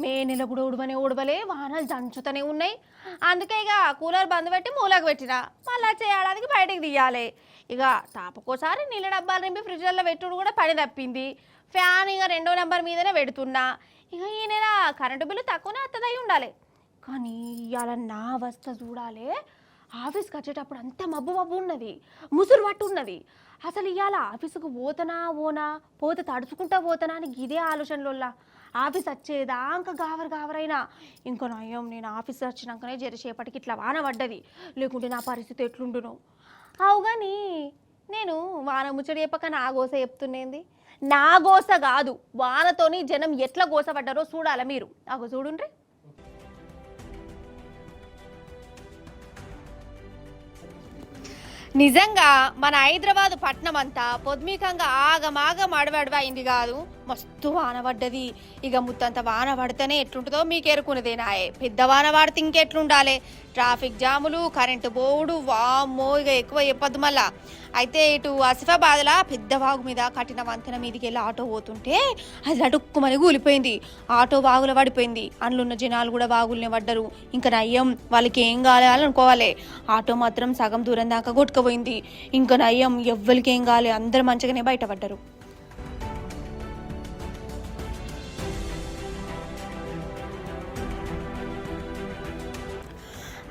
మే నెల కూడా ఉడవలే వానలు దంచుతూనే ఉన్నాయి. అందుకే ఇక కూలర్ బంద్ పెట్టి మూలకు పెట్టిన. మళ్ళీ వచ్చే ఏడాదికి బయటకు తీయాలి. ఇక తాపకోసారి నీళ్ళ డబ్బాలు నింపి ఫ్రిడ్జ్లలో పెట్టుడు కూడా పని తప్పింది. ఫ్యాన్ ఇక 2వ నెంబర్ మీదనే పెడుతున్నా. ఇక ఈ నెల కరెంటు బిల్లు తక్కువనే వస్తుందై ఉండాలి. కానీ ఇవాళ నా అవస్థ చూడాలి. ఆఫీస్కి వచ్చేటప్పుడు అంత మబ్బు ఉన్నది, ముసురు పట్టు ఉన్నది. అసలు ఇవాళ ఆఫీసుకు ఓనా పోతే తడుచుకుంటా పోతానా అని ఇదే ఆలోచనలో. ఆఫీస్ వచ్చేదాకా గావరైనా ఇంకో నయం నేను ఆఫీస్ వచ్చినాకనే జరిసేపటికి ఇట్లా వాన పడ్డది. లేకుంటే నా పరిస్థితి ఎట్లుండును. అవు కానీ నేను వాన ముచ్చడి చెప్పక నా గోస చెప్తున్నేంది. నా గోస కాదు, వానతోని జనం ఎట్లా గోసపడ్డారో చూడాల మీరు. అగో చూడుండ్రి. నిజంగా మన హైదరాబాద్ పట్నం అంతా పొద్దుమికంగా ఆగమాగం అడవడవైంది కాదు, మస్తు వాన పడ్డది. ఇక ముత్తంత వాన పడితేనే ఎట్లుంటుందో మీకు ఎరుకునేదేనాయే. పెద్ద వాన పడితే ఇంకెట్లుండాలి. ట్రాఫిక్ జాములు, కరెంటు బోర్డు, వామ్మో ఇక ఎక్కువ చెప్పద్దు మళ్ళా. అయితే ఇటు ఆసిఫాబాద్లా పెద్ద వాగు మీద కట్టిన వంతెన మీదకి వెళ్ళి ఆటో పోతుంటే అది అడుక్కుమని కూలిపోయింది. ఆటో వాగులో పడిపోయింది. అందులో జనాలు కూడా వాగుల్నే పడ్డరు. ఇంకా నయ్యం వాళ్ళకి ఏం కావాలనుకోవాలి. ఆటో మాత్రం సగం దూరం దాకా కొట్టుకుపోయింది. ఇంకా నయ్యం ఎవ్వరికి ఏం కావాలి, అందరు మంచిగానే బయటపడ్డారు.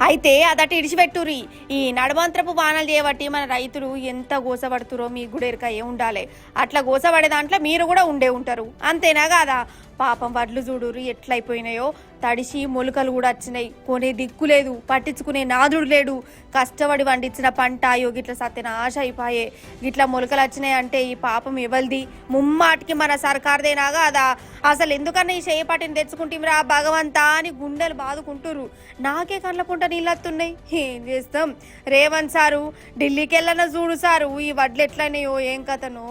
అయితే అదట ఇడిచిపెట్టుర్రి. ఈ నడమంత్రపు వానలు చేయబట్టి మన రైతులు ఎంత గోసపడుతురో మీకు కూడా ఎరక ఏ ఉండాలి. అట్లా గోసపడే దాంట్లో మీరు కూడా ఉండే ఉంటారు, అంతేనా కాదా? పాపం వడ్లు చూడురు ఎట్లయిపోయినాయో. తడిసి మొలకలు కూడా వచ్చినాయి. కొనే దిక్కు లేదు, పట్టించుకునే నాదుడు లేడు. కష్టపడి వండించిన పంట అయ్యో గిట్ల సత్యనాశ అయిపోయే. గిట్లా మొలకలు వచ్చినాయి అంటే ఈ పాపం ఎవరిది? ముమ్మాటికి మన సర్కార్దేనా కాదా? అసలు ఎందుకన్నా ఈ చేపటిని తెచ్చుకుంటేమిరా భగవంతా అని గుండెలు బాదుకుంటురు. నాకే కళ్ళ పుంట నీళ్ళొస్తున్నాయి. ఏం చేస్తాం? రేవంత్ సారు ఢిల్లీకి వెళ్ళన చూడు సారు ఈ వడ్లు ఎట్లయినాయో ఏం కథనో.